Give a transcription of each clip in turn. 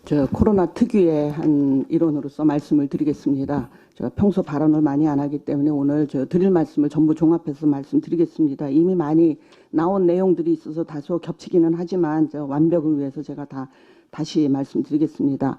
저 코로나 특유의 한 일원으로서 말씀을 드리겠습니다. 제가 평소 발언을 많이 안 하기 때문에 오늘 저 드릴 말씀을 전부 종합해서 말씀드리겠습니다. 이미 많이 나온 내용들이 있어서 다소 겹치기는 하지만 저 완벽을 위해서 제가 다시 말씀드리겠습니다.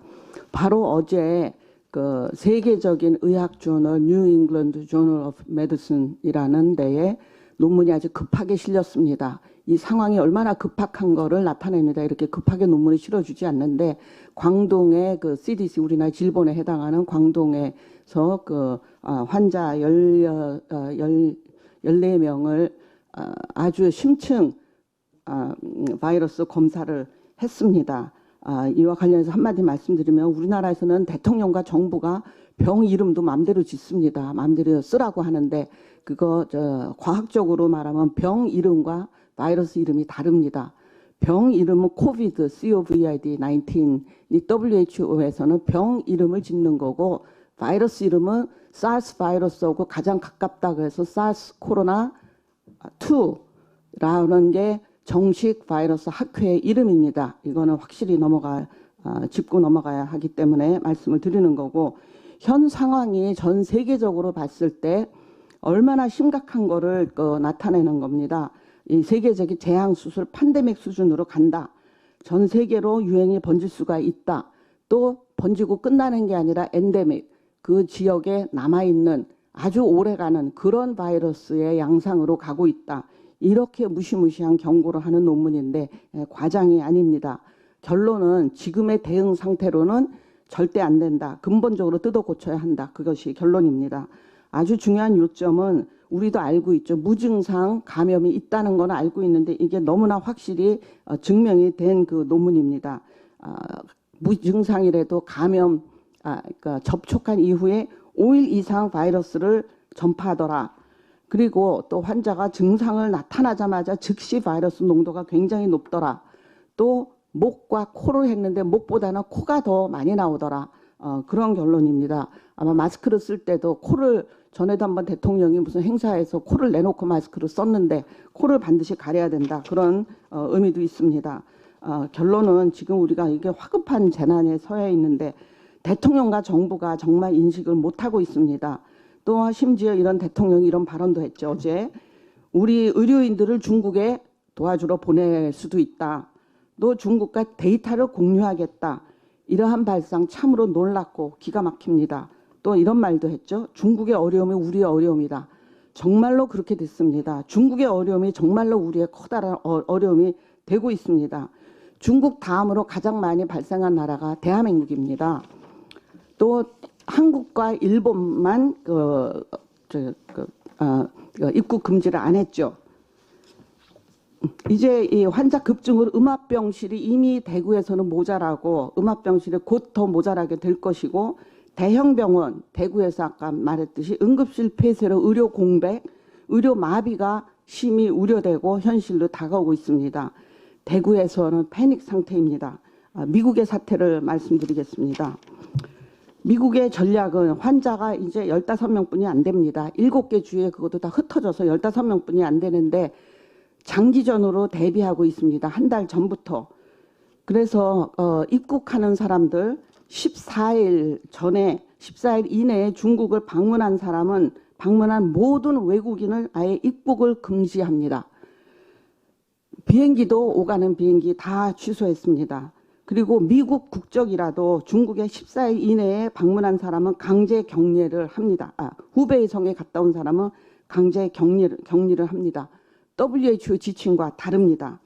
바로 어제 그 세계적인 의학 저널 뉴 잉글랜드 저널 오브 메디슨이라는 데에 논문이 아주 급하게 실렸습니다. 이 상황이 얼마나 급박한 거를 나타냅니다. 이렇게 급하게 논문을 실어주지 않는데 광동의 그 CDC 우리나라 질본에 해당하는 광동에서 그 환자 14명을 아주 심층 바이러스 검사를 했습니다. 이와 관련해서 한마디 말씀드리면 우리나라에서는 대통령과 정부가 병 이름도 마음대로 짓습니다. 마음대로 쓰라고 하는데 그거 과학적으로 말하면 병 이름과 바이러스 이름이 다릅니다. 병 이름은 코비드, COVID-19, 이 WHO에서는 병 이름을 짓는 거고 바이러스 이름은 사스 바이러스하고 가장 가깝다고 해서 사스 코로나 2라는 게 정식 바이러스 학회의 이름입니다. 이거는 확실히 짚고 넘어가야 하기 때문에 말씀을 드리는 거고 현 상황이 전 세계적으로 봤을 때 얼마나 심각한 거를 나타내는 겁니다. 이 세계적인 재앙수술 팬데믹 수준으로 간다. 전 세계로 유행이 번질 수가 있다. 또 번지고 끝나는 게 아니라 엔데믹, 그 지역에 남아있는 아주 오래가는 그런 바이러스의 양상으로 가고 있다. 이렇게 무시무시한 경고를 하는 논문인데 과장이 아닙니다. 결론은 지금의 대응 상태로는 절대 안 된다. 근본적으로 뜯어 고쳐야 한다. 그것이 결론입니다. 아주 중요한 요점은 우리도 알고 있죠. 무증상 감염이 있다는 건 알고 있는데 이게 너무나 확실히 증명이 된 그 논문입니다. 무증상이라도 그러니까 접촉한 이후에 5일 이상 바이러스를 전파하더라. 그리고 또 환자가 증상을 나타나자마자 즉시 바이러스 농도가 굉장히 높더라. 또 목과 코를 했는데 목보다는 코가 더 많이 나오더라. 그런 결론입니다. 아마 마스크를 쓸 때도 코를 전에도 한번 대통령이 무슨 행사에서 코를 내놓고 마스크를 썼는데 코를 반드시 가려야 된다. 그런 의미도 있습니다. 결론은 지금 우리가 이게 화급한 재난에 서야 있는데 대통령과 정부가 정말 인식을 못하고 있습니다. 또 심지어 이런 대통령이 이런 발언도 했죠. 어제 우리 의료인들을 중국에 도와주러 보낼 수도 있다. 또 중국과 데이터를 공유하겠다. 이러한 발상 참으로 놀랍고 기가 막힙니다. 또 이런 말도 했죠. 중국의 어려움이 우리의 어려움이다. 정말로 그렇게 됐습니다. 중국의 어려움이 정말로 우리의 커다란 어려움이 되고 있습니다. 중국 다음으로 가장 많이 발생한 나라가 대한민국입니다. 또 한국과 일본만 입국 금지를 안 했죠. 이제 이 환자 급증으로 음압병실이 이미 대구에서는 모자라고 음압병실이 곧 더 모자라게 될 것이고 대형 병원, 대구에서 아까 말했듯이 응급실 폐쇄로 의료 공백, 의료 마비가 심히 우려되고 현실로 다가오고 있습니다. 대구에서는 패닉 상태입니다. 미국의 사태를 말씀드리겠습니다. 미국의 전략은 환자가 이제 15명뿐이 안 됩니다. 7개 주에 그것도 다 흩어져서 15명뿐이 안 되는데 장기전으로 대비하고 있습니다. 한 달 전부터. 그래서 입국하는 사람들 14일 이내에 중국을 방문한 사람은 방문한 모든 외국인을 아예 입국을 금지합니다. 비행기도 오가는 비행기 다 취소했습니다. 그리고 미국 국적이라도 중국에 14일 이내에 방문한 사람은 강제 격리를 합니다. 후베이 성에 갔다 온 사람은 강제 격리를 합니다. WHO 지침과 다릅니다.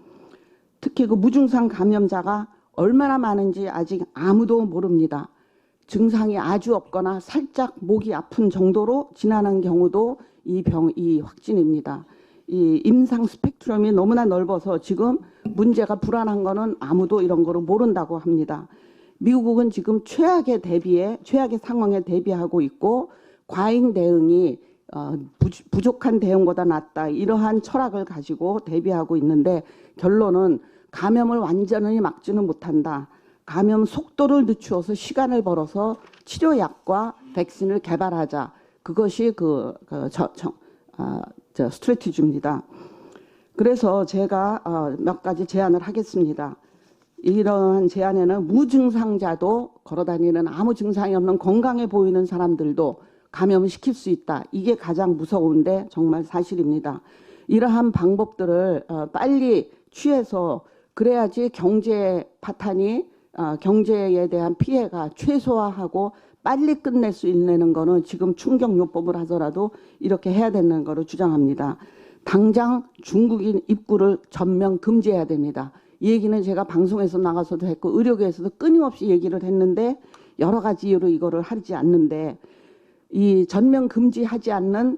특히 그 무증상 감염자가 얼마나 많은지 아직 아무도 모릅니다. 증상이 아주 없거나 살짝 목이 아픈 정도로 지나는 경우도 이 확진입니다. 이 임상 스펙트럼이 너무나 넓어서 지금 문제가 불안한 거는 아무도 이런 거를 모른다고 합니다. 미국은 지금 최악의 상황에 대비하고 있고 과잉 대응이 부족한 대응보다 낫다. 이러한 철학을 가지고 대비하고 있는데 결론은 감염을 완전히 막지는 못한다. 감염 속도를 늦추어서 시간을 벌어서 치료약과 백신을 개발하자. 그것이 스트래티지입니다. 그래서 제가 몇 가지 제안을 하겠습니다. 이러한 제안에는 무증상자도 걸어다니는 아무 증상이 없는 건강해 보이는 사람들도 감염을 시킬 수 있다. 이게 가장 무서운데 정말 사실입니다. 이러한 방법들을 빨리 취해서 그래야지 경제 파탄이 경제에 대한 피해가 최소화하고 빨리 끝낼 수 있는 거는 지금 충격요법을 하더라도 이렇게 해야 되는 거로 주장합니다. 당장 중국인 입구를 전면 금지해야 됩니다. 이 얘기는 제가 방송에서 나가서도 했고 의료계에서도 끊임없이 얘기를 했는데 여러 가지 이유로 이거를 하지 않는데 이 전면 금지하지 않는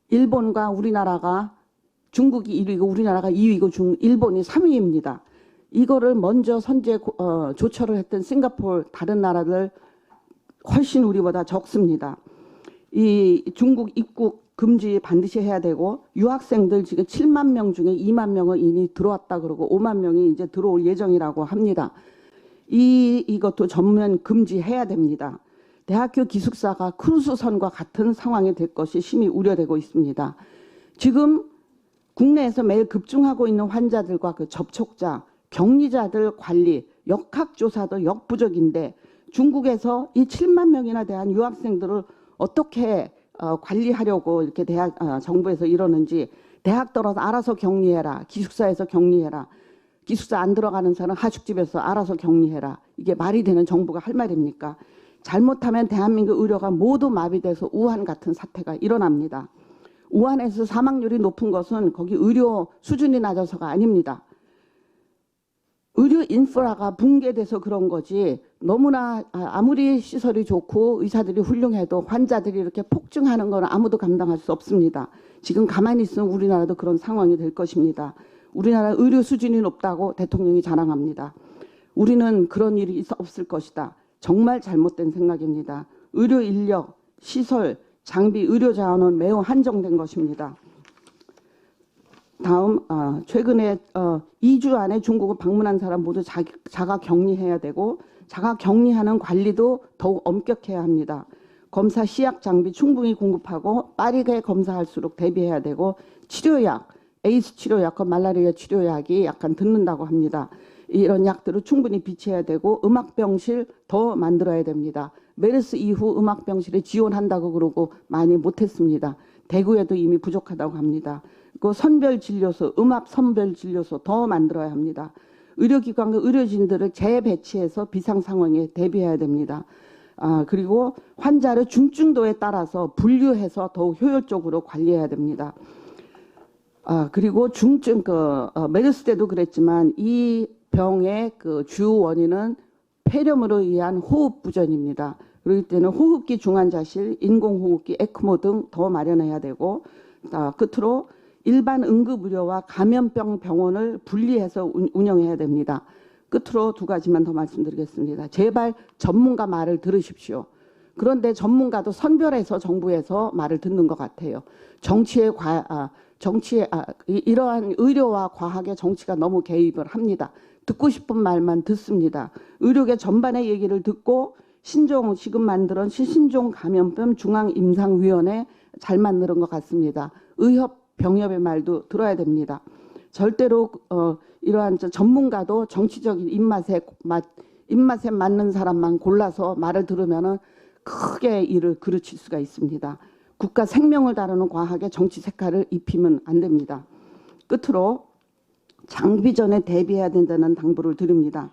일본과 우리나라가 중국이 1위고 우리나라가 2위고 일본이 3위입니다. 이거를 먼저 선제 조처를 했던 싱가포르 다른 나라들 훨씬 우리보다 적습니다. 이 중국 입국 금지 반드시 해야 되고 유학생들 지금 7만 명 중에 2만 명은 이미 들어왔다 그러고 5만 명이 이제 들어올 예정이라고 합니다. 이것도 전면 금지해야 됩니다. 대학교 기숙사가 크루즈선과 같은 상황이 될 것이 심히 우려되고 있습니다. 지금 국내에서 매일 급증하고 있는 환자들과 그 접촉자, 격리자들 관리, 역학조사도 역부족인데 중국에서 이 7만 명이나 대한 유학생들을 어떻게 관리하려고 이렇게 정부에서 이러는지 대학들어서 알아서 격리해라. 기숙사에서 격리해라. 기숙사 안 들어가는 사람 하숙집에서 알아서 격리해라. 이게 말이 되는 정부가 할 말입니까? 잘못하면 대한민국 의료가 모두 마비돼서 우한 같은 사태가 일어납니다. 우한에서 사망률이 높은 것은 거기 의료 수준이 낮아서가 아닙니다. 의료 인프라가 붕괴돼서 그런 거지 너무나 아무리 시설이 좋고 의사들이 훌륭해도 환자들이 이렇게 폭증하는 건 아무도 감당할 수 없습니다. 지금 가만히 있으면 우리나라도 그런 상황이 될 것입니다. 우리나라 의료 수준이 높다고 대통령이 자랑합니다. 우리는 그런 일이 없을 것이다. 정말 잘못된 생각입니다. 의료 인력, 시설, 장비, 의료 자원은 매우 한정된 것입니다. 다음 최근에 2주 안에 중국을 방문한 사람 모두 자가 격리해야 되고 자가 격리하는 관리도 더욱 엄격해야 합니다. 검사 시약 장비 충분히 공급하고 빠르게 검사할수록 대비해야 되고 치료약, 에이스 치료약과 말라리아 치료약이 약간 듣는다고 합니다. 이런 약들을 충분히 비치해야 되고 음압병실 더 만들어야 됩니다. 메르스 이후 음압병실에 지원한다고 그러고 많이 못했습니다. 대구에도 이미 부족하다고 합니다. 그 선별진료소, 음압 선별진료소 더 만들어야 합니다. 의료기관과 의료진들을 재배치해서 비상 상황에 대비해야 됩니다. 그리고 환자를 중증도에 따라서 분류해서 더욱 효율적으로 관리해야 됩니다. 그리고 중증 메르스 때도 그랬지만 이 병의 그 주 원인은 폐렴으로 의한 호흡 부전입니다. 그렇기 때문에 호흡기 중환자실, 인공호흡기, 에크모 등 더 마련해야 되고 끝으로 일반 응급의료와 감염병 병원을 분리해서 운영해야 됩니다. 끝으로 두 가지만 더 말씀드리겠습니다. 제발 전문가 말을 들으십시오. 그런데 전문가도 선별해서 정부에서 말을 듣는 것 같아요. 이러한 의료와 과학에 정치가 너무 개입을 합니다. 듣고 싶은 말만 듣습니다. 의료계 전반의 얘기를 듣고 지금 만든 신종 감염병 중앙임상위원회 잘 만드는 것 같습니다. 의협, 병협의 말도 들어야 됩니다. 절대로 이러한 전문가도 정치적인 입맛에 맞는 사람만 골라서 말을 들으면 크게 일을 그르칠 수가 있습니다. 국가 생명을 다루는 과학에 정치 색깔을 입히면 안 됩니다. 끝으로 장기전에 대비해야 된다는 당부를 드립니다.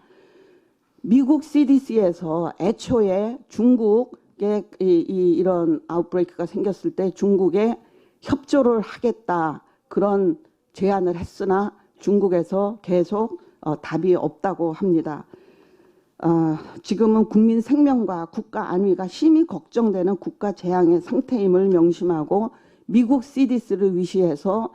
미국 CDC에서 애초에 중국에 이런 아웃브레이크가 생겼을 때 중국에 협조를 하겠다 그런 제안을 했으나 중국에서 계속 답이 없다고 합니다. 지금은 국민 생명과 국가 안위가 심히 걱정되는 국가 재앙의 상태임을 명심하고 미국 CDC를 위시해서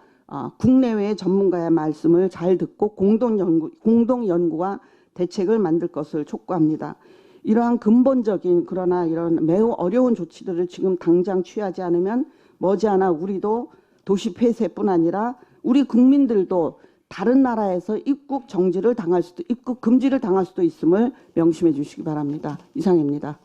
국내외의 전문가의 말씀을 잘 듣고 공동 연구와 대책을 만들 것을 촉구합니다. 이러한 근본적인 그러나 이런 매우 어려운 조치들을 지금 당장 취하지 않으면 머지않아 우리도 도시 폐쇄뿐 아니라 우리 국민들도 다른 나라에서 입국 금지를 당할 수도 있음을 명심해 주시기 바랍니다. 이상입니다.